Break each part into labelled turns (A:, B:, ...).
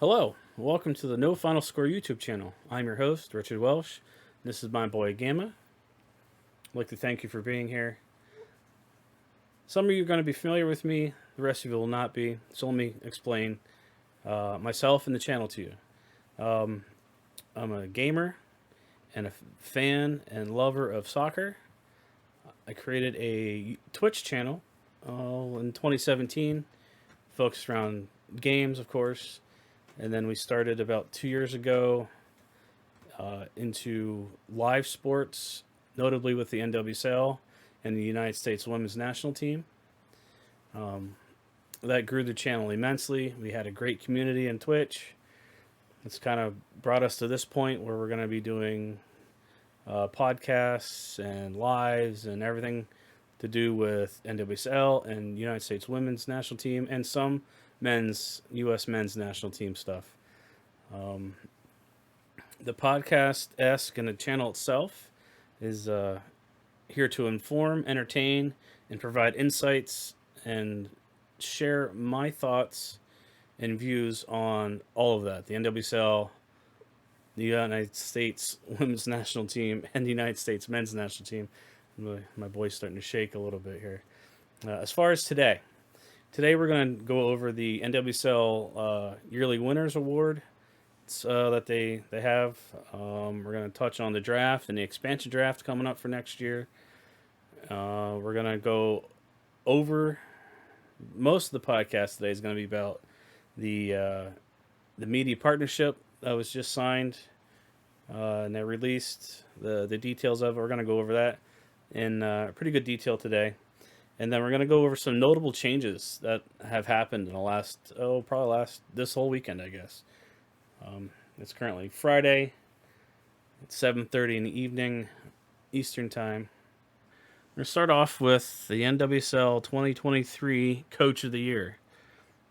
A: Hello, welcome to the NoFinalScore YouTube channel. I'm your host, Richard Welsh. This is my boy Gamma. I'd like to thank you for being here. Some of you are going to be familiar with me, the rest of you will not be. So let me explain myself and the channel to you. I'm a gamer and a fan and lover of soccer. I created a Twitch channel in 2017, focused around games, of course. And then we started about 2 years ago into live sports, notably with the NWSL and the United States Women's National Team. That grew the channel immensely. We had a great community in Twitch. It's kind of brought us to this point where we're going to be doing podcasts and lives and everything to do with NWSL and United States Women's National Team and some U.S. men's national team stuff. The podcast-esque and the channel itself is here to inform, entertain, and provide insights and share my thoughts and views on all of that. The NWSL, the United States Women's National Team, and the United States Men's National Team. My voice starting to shake a little bit here. As far as today we're going to go over the NWSL Yearly Winners Award that they have. We're going to touch on the draft and the expansion draft coming up for next year. We're going to go over most of the podcast today is going to be about the media partnership that was just signed and they released the details of it. We're going to go over that in pretty good detail today. And then we're going to go over some notable changes that have happened in the this whole weekend, I guess. It's currently Friday. It's 7:30 in the evening, Eastern Time. We're going to start off with the NWSL 2023 Coach of the Year.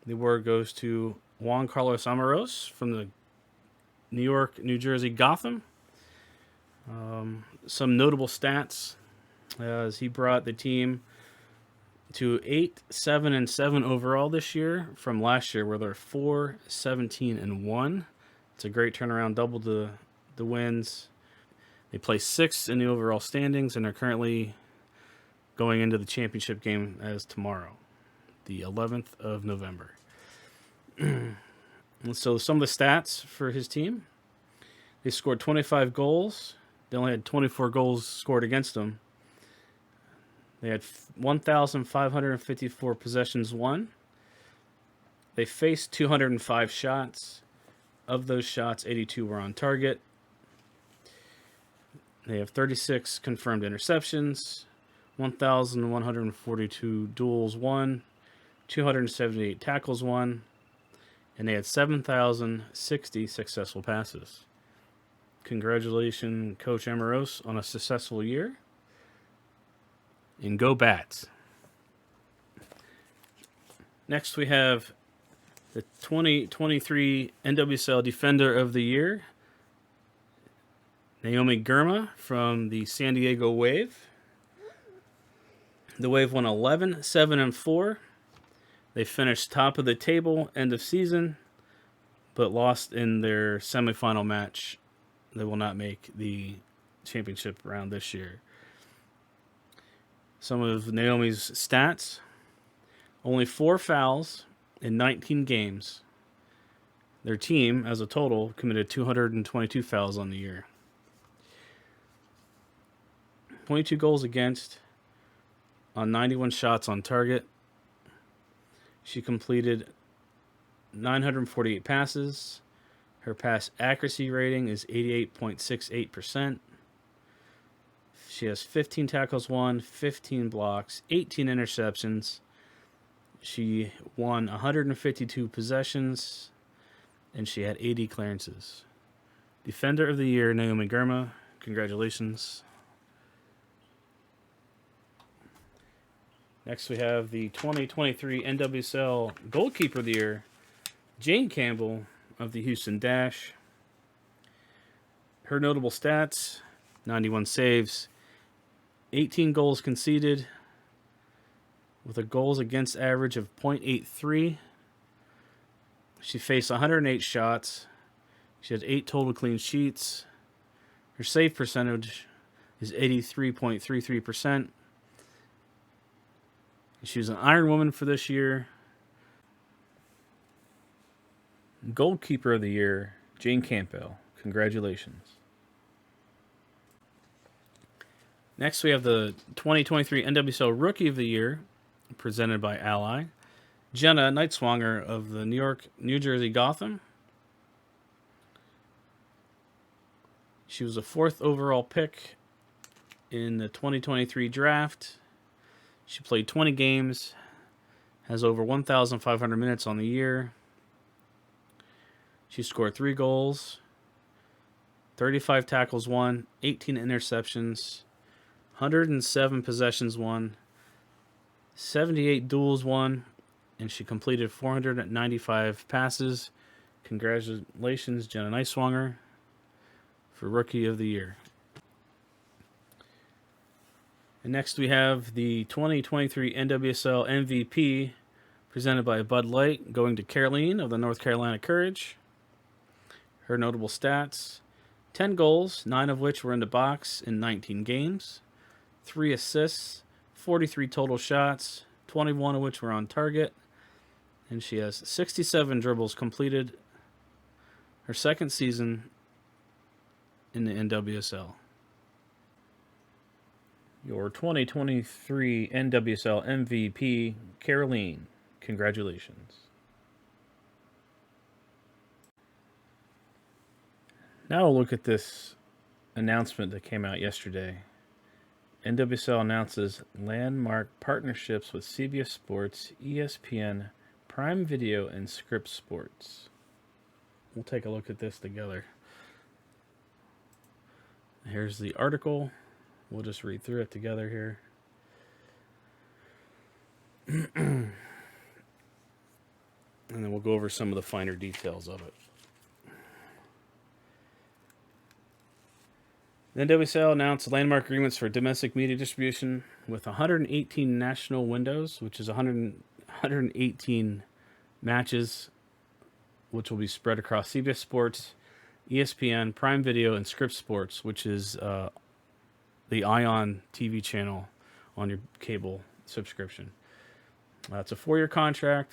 A: The award goes to Juan Carlos Amaros from the New York, New Jersey Gotham. Some notable stats as he brought the team to 8-7-7 overall this year from last year, where they're 4-17-1. It's a great turnaround, doubled the wins. They placed sixth in the overall standings and are currently going into the championship game as tomorrow, the 11th of November. And so some of the stats for his team: they scored 25 goals. They only had 24 goals scored against them. They had 1,554 possessions won. They faced 205 shots. Of those shots, 82 were on target. They have 36 confirmed interceptions, 1,142 duels won, 278 tackles won, and they had 7,060 successful passes. Congratulations, Coach Amaros, on a successful year. And go Bats. Next, we have the 2023 NWSL Defender of the Year, Naomi Girma from the San Diego Wave. The Wave won 11-7-4. They finished top of the table end of season, but lost in their semifinal match. They will not make the championship round this year. Some of Naomi's stats: only 4 fouls in 19 games. Their team, as a total, committed 222 fouls on the year. 22 goals against on 91 shots on target. She completed 948 passes. Her pass accuracy rating is 88.68%. She has 15 tackles won, 15 blocks, 18 interceptions. She won 152 possessions, and she had 80 clearances. Defender of the Year, Naomi Girma. Congratulations. Next, we have the 2023 NWSL Goalkeeper of the Year, Jane Campbell of the Houston Dash. Her notable stats: 91 saves, 18 goals conceded, with a goals against average of .83. She faced 108 shots. She had 8 total clean sheets. Her save percentage is 83.33%. She was an Iron Woman for this year. Goalkeeper of the Year, Jane Campbell. Congratulations. Next, we have the 2023 NWSL Rookie of the Year, presented by Ally. Jenna Nightswanger of the New Jersey Gotham. She was a 4th overall pick in the 2023 draft. She played 20 games, has over 1,500 minutes on the year. She scored 3 goals, 35 tackles won, 18 interceptions, 107 possessions won, 78 duels won, and she completed 495 passes. Congratulations, Jenna Nightswanger, for Rookie of the Year. And next we have the 2023 NWSL MVP, presented by Bud Light, going to Caroline of the North Carolina Courage. Her notable stats: 10 goals, 9 of which were in the box in 19 games, 3 assists, 43 total shots, 21 of which were on target, and she has 67 dribbles completed. Her second season in the NWSL. Your 2023 NWSL MVP, Caroline. Congratulations. Now we'll look at this announcement that came out yesterday. NWSL announces landmark partnerships with CBS Sports, ESPN, Prime Video, and Scripps Sports. We'll take a look at this together. Here's the article. We'll just read through it together here. And then we'll go over some of the finer details of it. The NWSL announced landmark agreements for domestic media distribution with 118 national windows, which is 118 matches, which will be spread across CBS Sports, ESPN, Prime Video, and Scripps Sports, which is the Ion TV channel on your cable subscription. It's a 4-year contract.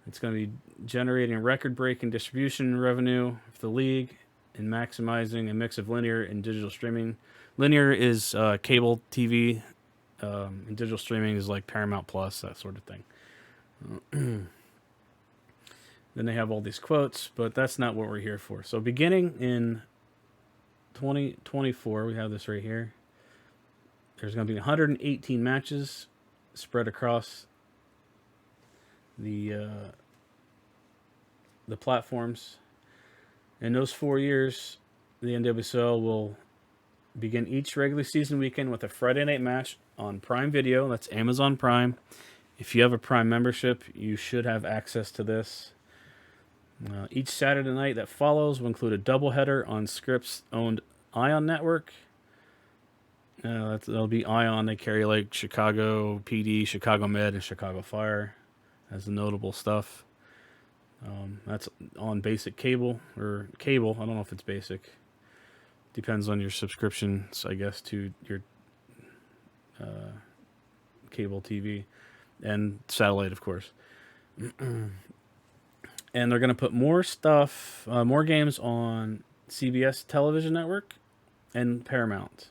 A: It's going to be generating record-breaking distribution revenue for the league and maximizing a mix of linear and digital streaming. Linear is cable TV, and digital streaming is like Paramount Plus, that sort of thing. Then they have all these quotes, but that's not what we're here for. So beginning in 2024, we have this right here. There's going to be 118 matches spread across the platforms. In those 4 years, the NWSL will begin each regular season weekend with a Friday night match on Prime Video. That's Amazon Prime. If you have a Prime membership, you should have access to this. Each Saturday night that follows will include a doubleheader on Scripps-owned Ion Network. That'll be Ion. They carry like Chicago PD, Chicago Med, and Chicago Fire as the notable stuff. That's on basic cable, or cable. I don't know if it's basic. Depends on your subscriptions, I guess, to your cable TV and satellite, of course. And they're going to put more stuff, more games on CBS television network and Paramount.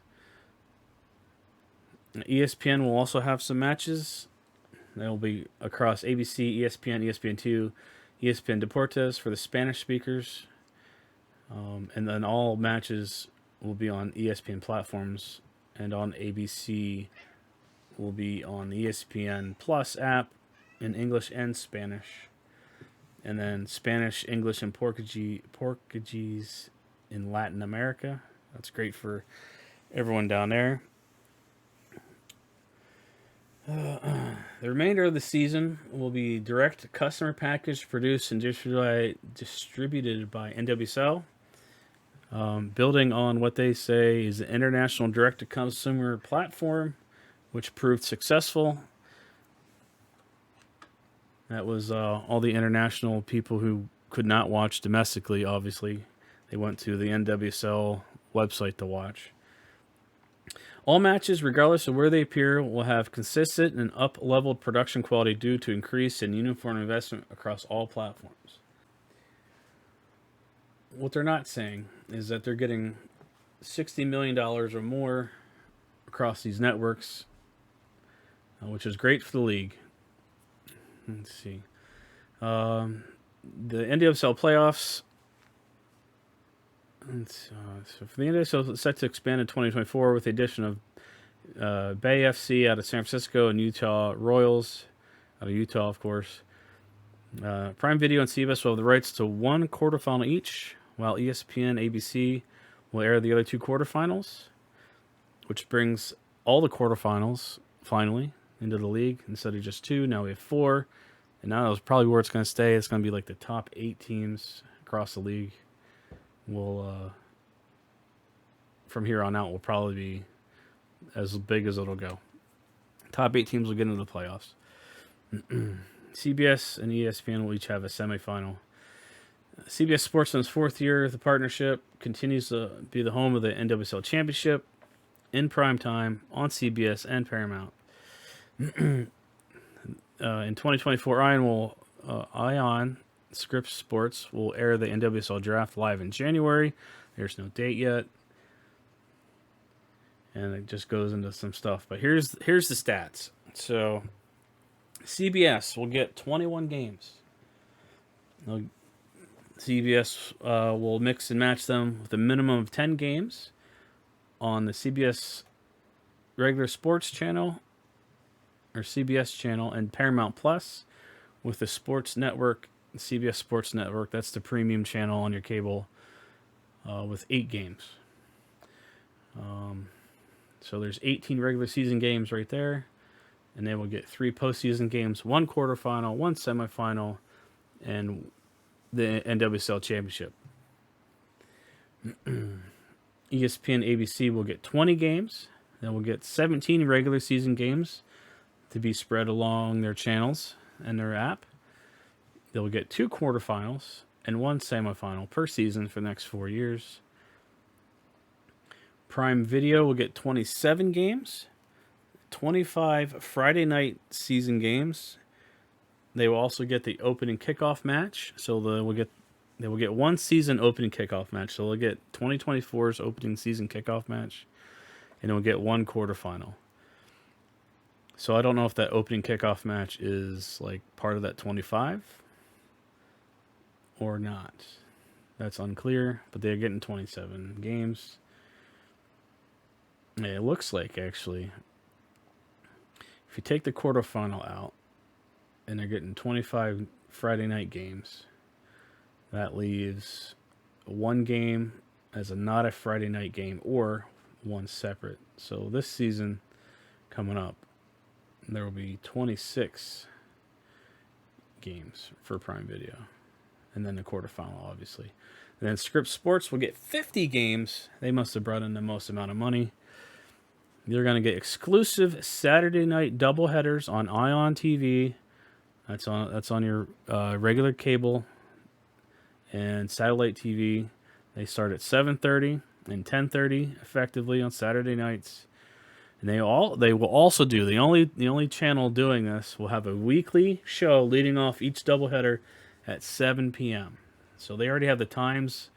A: ESPN will also have some matches. They'll be across ABC, ESPN, ESPN2, ESPN Deportes for the Spanish speakers. And then all matches will be on ESPN platforms, and on ABC will be on the ESPN Plus app in English and Spanish. And then Spanish, English, and Portuguese in Latin America. That's great for everyone down there. The remainder of the season will be direct customer package produced and distributed by NWSL. Building on what they say is an international direct-to-consumer platform, which proved successful. That was all the international people who could not watch domestically, obviously. They went to the NWSL website to watch. All matches, regardless of where they appear, will have consistent and up-leveled production quality due to increased and uniform investment across all platforms. What they're not saying is that they're getting $60 million or more across these networks, which is great for the league. Let's see. The NWSL playoffs. So for the NWSL, it's set to expand in 2024 with the addition of Bay FC out of San Francisco and Utah Royals out of Utah, of course. Prime Video and CBS will have the rights to one quarterfinal each, while ESPN ABC will air the other two quarterfinals, which brings all the quarterfinals finally into the league instead of just two. Now we have four, and now that's probably where it's going to stay. It's going to be like the top 8 teams across the league. Will from here on out will probably be as big as it'll go. Top 8 teams will get into the playoffs. CBS and ESPN will each have a semifinal. CBS Sports in its 4th year of the partnership continues to be the home of the NWSL Championship in prime time on CBS and Paramount. In 2024, Ion Scripps Sports will air the NWSL Draft live in January. There's no date yet, and it just goes into some stuff. But here's the stats. So CBS will get 21 games. CBS will mix and match them with a minimum of 10 games on the CBS regular sports channel or CBS channel and Paramount Plus with the sports network, CBS Sports Network. That's the premium channel on your cable with 8 games. So there's 18 regular season games right there. And they will get 3 postseason games, 1 quarterfinal, 1 semifinal, and the NWSL Championship. ESPN ABC will get 20 games. They will get 17 regular season games to be spread along their channels and their app. They will get 2 quarterfinals and 1 semifinal per season for the next 4 years. Prime Video will get 27 games, 25 Friday night season games. They will also get the opening kickoff match. So they will get 1 season opening kickoff match. So they'll get 2024's opening season kickoff match, and they'll get 1 quarterfinal. So I don't know if that opening kickoff match is like part of that 25 or not. That's unclear, but they're getting 27 games. Yeah, it looks like, actually, if you take the quarterfinal out and they're getting 25 Friday night games, that leaves 1 game as not a Friday night game or 1 separate. So this season coming up, there will be 26 games for Prime Video. And then the quarterfinal, obviously. And then Scripps Sports will get 50 games. They must have brought in the most amount of money. You're going to get exclusive Saturday night doubleheaders on Ion TV. That's on your regular cable and satellite TV. They start at 7:30 and 10:30 effectively on Saturday nights. And they will also do the only channel doing this will have a weekly show leading off each doubleheader at 7 p.m. So they already have the times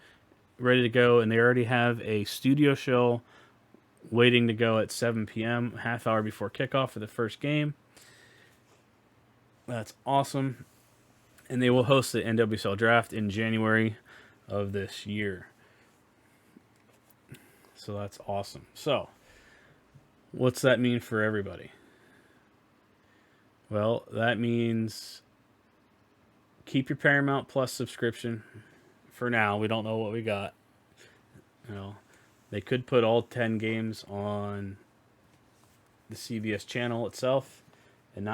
A: ready to go, and they already have a studio show waiting to go at 7 p.m., half hour before kickoff for the first game. That's awesome. And they will host the NWSL Draft in January of this year. So that's awesome. So, what's that mean for everybody? Well, that means keep your Paramount Plus subscription for now. We don't know what we got. They could put all 10 games on the CBS channel itself and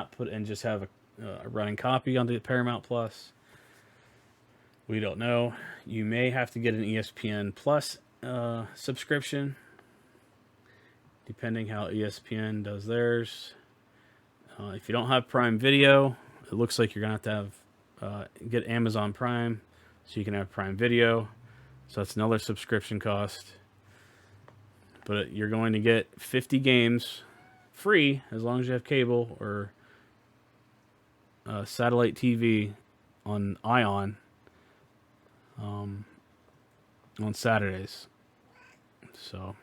A: just have a running copy on the Paramount Plus. We don't know. You may have to get an ESPN Plus subscription, depending how ESPN does theirs. If you don't have Prime Video, it looks like you're going to have get Amazon Prime so you can have Prime Video. So that's another subscription cost. But you're going to get 50 games free as long as you have cable or satellite TV on Ion on Saturdays. So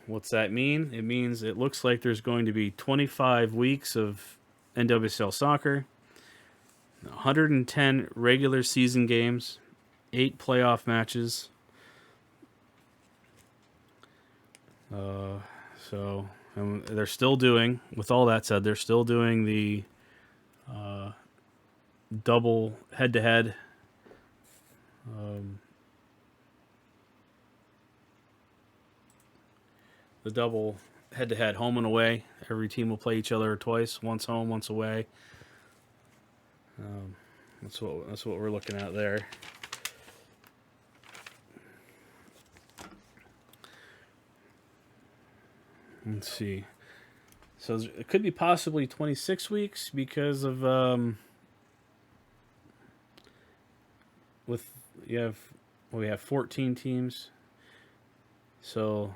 A: what's that mean? It means it looks like there's going to be 25 weeks of NWSL soccer, 110 regular season games, 8 playoff matches. So they're still doing, with all that said, they're still doing the double head-to-head. The double head-to-head, home and away. Every team will play each other twice, once home, once away. That's what we're looking at there. Let's see. So it could be possibly 26 weeks because of we have 14 teams. So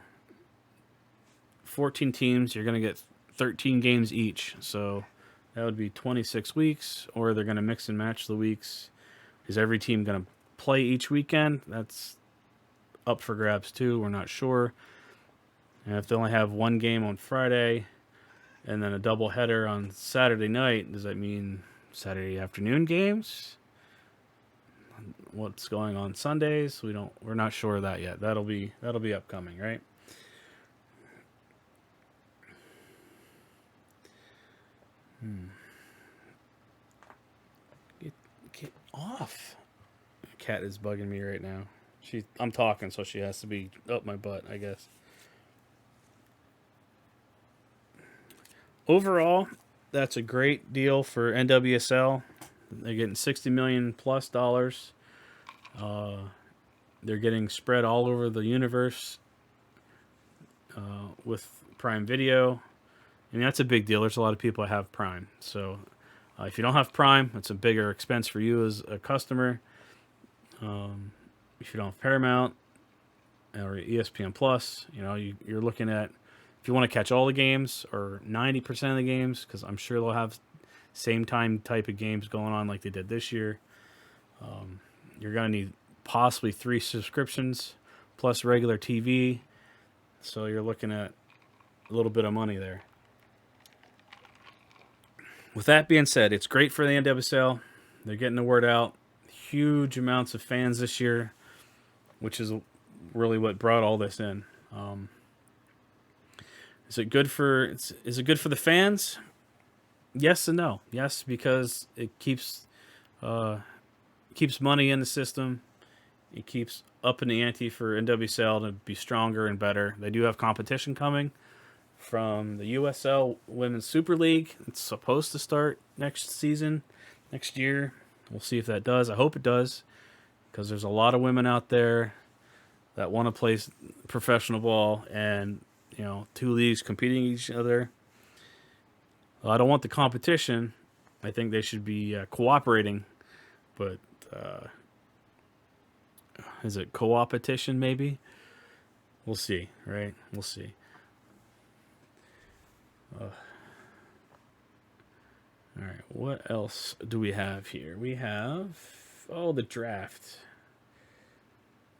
A: 14 teams, you're going to get 13 games each. So that would be 26 weeks, or they're going to mix and match the weeks. Is every team going to play each weekend? That's up for grabs too. We're not sure. And if they only have one game on Friday and then a double header on Saturday night, does that mean Saturday afternoon games? What's going on Sundays? We're not sure of that yet. That'll be upcoming, right? Get off. The cat is bugging me right now. I'm talking, so she has to be up my butt, I guess. Overall, that's a great deal for NWSL. They're getting $60 million plus. They're getting spread all over the universe with Prime Video. I mean, that's a big deal. There's a lot of people that have Prime. So if you don't have Prime, it's a bigger expense for you as a customer. If you don't have Paramount or ESPN Plus, you're looking at, if you want to catch all the games or 90% of the games, because I'm sure they'll have same time type of games going on like they did this year, you're going to need possibly 3 subscriptions plus regular TV. So you're looking at a little bit of money there. With that being said, it's great for the NWSL. They're getting the word out. Huge amounts of fans this year, which is really what brought all this in. Is it good for the fans? Yes and no. Yes, because it keeps money in the system. It keeps upping the ante for NWSL to be stronger and better. They do have competition coming from the USL Women's Super League. It's supposed to start next year. We'll see if that does. I hope it does, because there's a lot of women out there that want to play professional ball, and 2 leagues competing each other. Well, I don't want the competition. I think they should be cooperating, but is it co-opetition maybe? We'll see, right? We'll see. All right, what else do we have here? We have, the draft.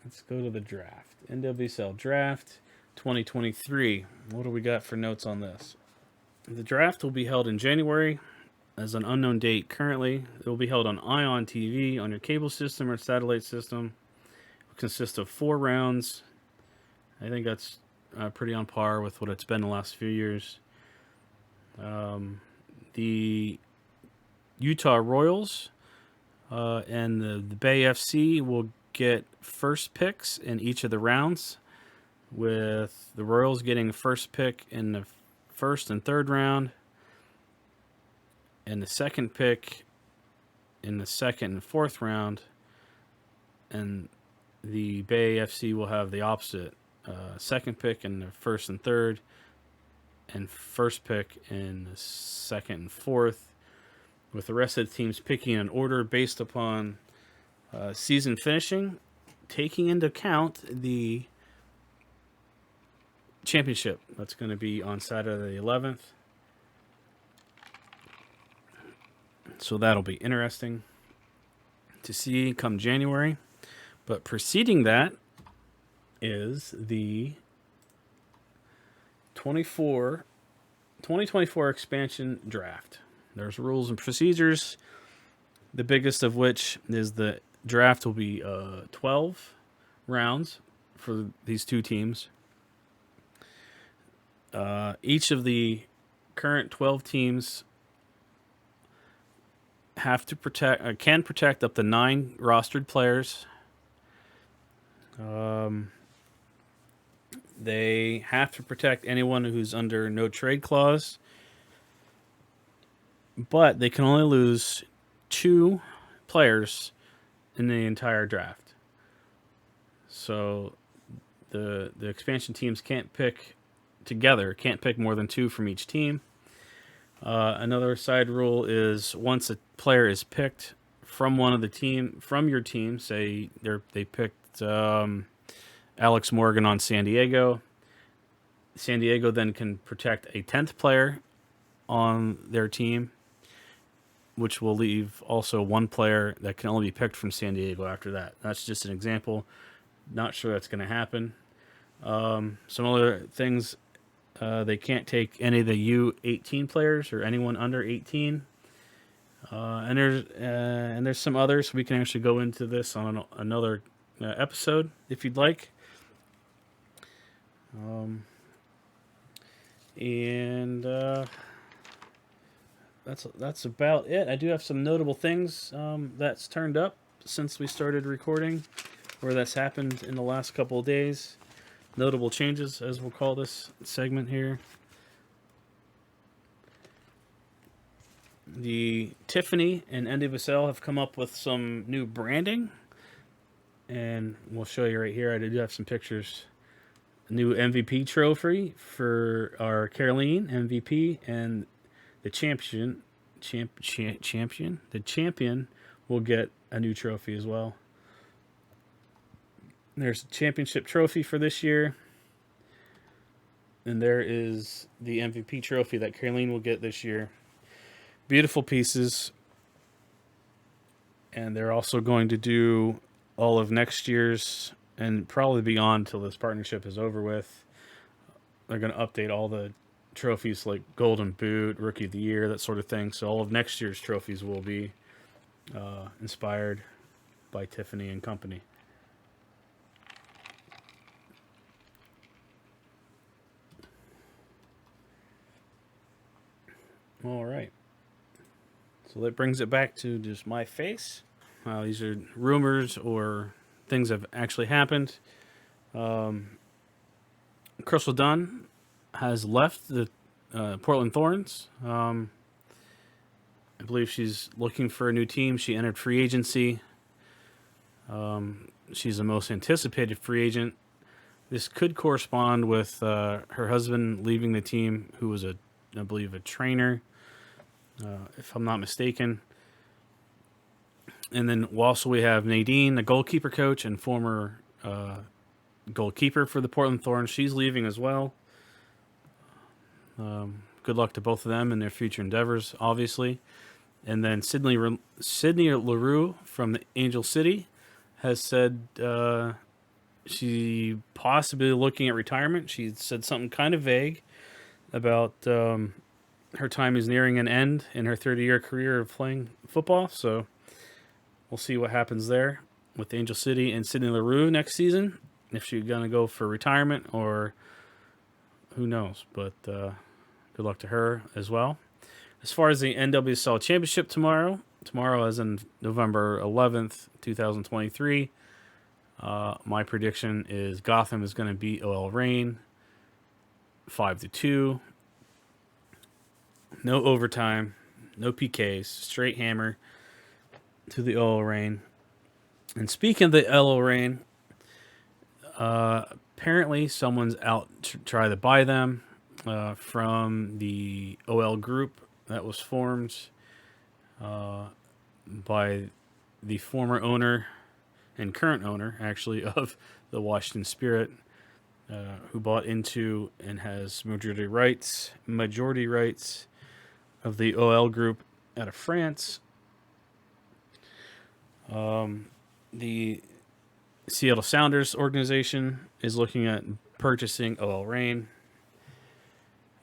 A: Let's go to the draft. NWSL draft 2023. What do we got for notes on this? The draft will be held in January as an unknown date currently. It will be held on Ion TV on your cable system or satellite system. It will consist of 4 rounds. I think that's pretty on par with what it's been the last few years. The Utah Royals and the Bay FC will get first picks in each of the rounds, with the Royals getting the first pick in the first and third round, and the second pick in the second and fourth round, and the Bay FC will have the opposite, second pick in the first and third, and first pick in the second and fourth, with the rest of the teams picking an order based upon season finishing, taking into account the championship that's going to be on Saturday the 11th. So that'll be interesting to see come January. But preceding that is the 2024 expansion draft. There's rules and procedures, the biggest of which is the draft will be 12 rounds for these two teams. Each of the current 12 teams have to can protect up to 9 rostered players. They have to protect anyone who's under no trade clause, but they can only lose 2 players in the entire draft. So the expansion teams can't pick more than 2 from each team. Another side rule is once a player is picked from your team, say they picked Alex Morgan on San Diego. San Diego then can protect a 10th player on their team, which will leave also 1 player that can only be picked from San Diego after that. That's just an example. Not sure that's going to happen. Some other things, they can't take any of the U18 players or anyone under 18. And there's some others. We can actually go into this on another episode if you'd like. That's about it. I do have some notable things that's turned up since we started recording, or that's happened in the last couple of days. Notable changes, as we'll call this segment here. The Tiffany and NWSL have come up with some new branding, and we'll show you right here. I do have some pictures. A new MVP trophy for our Caroline MVP, and the champion will get a new trophy as well. There's a championship trophy for this year, and there is the MVP trophy that Caroline will get this year. Beautiful pieces, and they're also going to do all of next year's and probably beyond till this partnership is over with. They're going to update all the trophies like Golden Boot, Rookie of the Year, that sort of thing. So all of next year's trophies will be inspired by Tiffany and company. All right. So that brings it back to just my face. These are rumors or things that have actually happened. Crystal Dunn has left the Portland Thorns. I believe she's looking for a new team. She entered free agency. She's the most anticipated free agent. This could correspond with her husband leaving the team, who was I believe, a trainer, if I'm not mistaken. And then also we have Nadine, the goalkeeper coach and former goalkeeper for the Portland Thorns. She's leaving as well. Good luck to both of them in their future endeavors, obviously. And then Sydney LaRue from the Angel City has said she possibly looking at retirement. She said something kind of vague about her time is nearing an end in her 30-year career of playing football. So we'll see what happens there with Angel City and Sydney LaRue next season, if she's going to go for retirement or who knows. But good luck to her as well. As far as the NWSL Championship tomorrow as in November 11th, 2023, my prediction is Gotham is going to beat OL Reign 5-2. No overtime, no PKs, straight hammer to the OL Reign. And speaking of the OL Reign, apparently someone's out to try to buy them. from the OL group that was formed by the former owner and current owner, actually, of the Washington Spirit, who bought into and has majority rights of the OL group out of France. The Seattle Sounders organization is looking at purchasing OL Reign.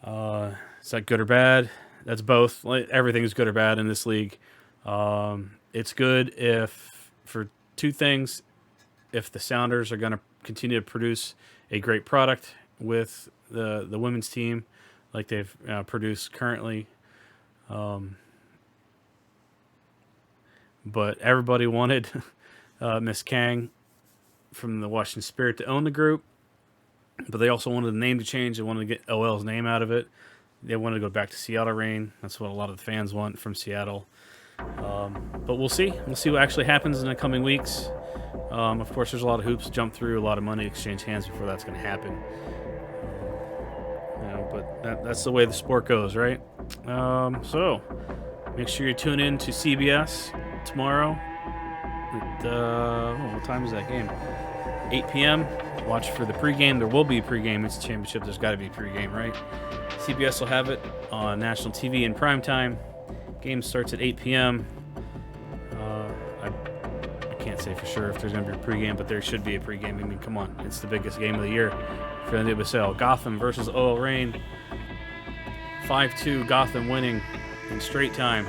A: Is that good or bad? That's both. Everything is good or bad in this league. It's good for two things. If the Sounders are going to continue to produce a great product with the women's team, like they've produced currently. But everybody wanted Miss Kang from the Washington Spirit to own the group, but they also wanted the name to change. They wanted to get OL's name out of it. They wanted to go back to Seattle Reign. That's what a lot of the fans want from Seattle. But we'll see. We'll see what actually happens in the coming weeks. Of course, there's a lot of hoops to jump through, a lot of money to exchange hands before that's going to happen. But that's the way the sport goes, right? So make sure you tune in to CBS tomorrow. What time is that game? 8 p.m. Watch for the pregame. There will be a pregame. It's a championship. There's got to be a pregame, right? CBS will have it on national TV in prime time. Game starts at 8 p.m. I can't say for sure if there's going to be a pregame, but there should be a pregame. I mean, come on. It's the biggest game of the year for NWSL. Gotham versus OL Reign. 5-2 Gotham winning in straight time.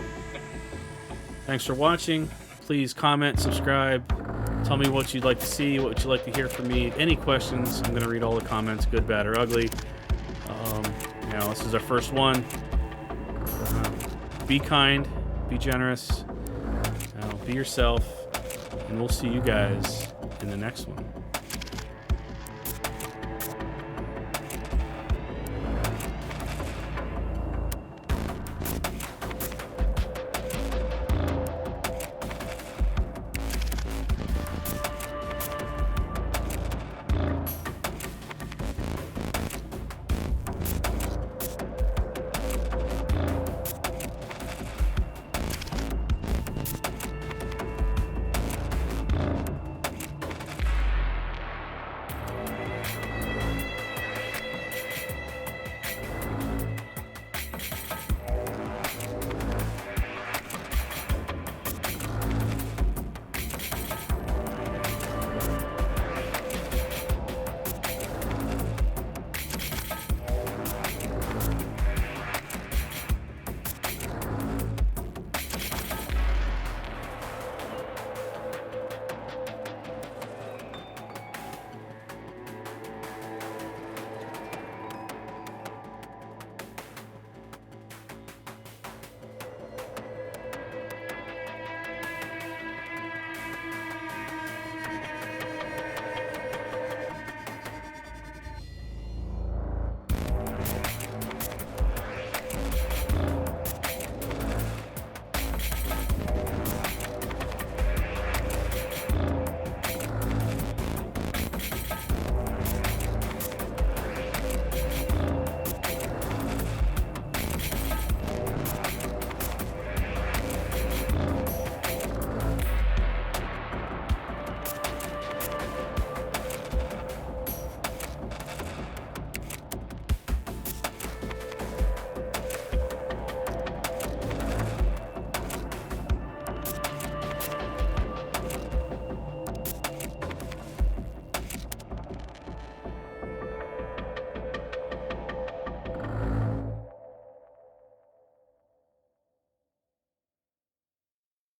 A: Thanks for watching. Please comment, subscribe. Tell me what you'd like to see, what you'd like to hear from me. Any questions, I'm going to read all the comments, good, bad, or ugly. This is our first one. Be kind, be generous, be yourself, and we'll see you guys in the next one.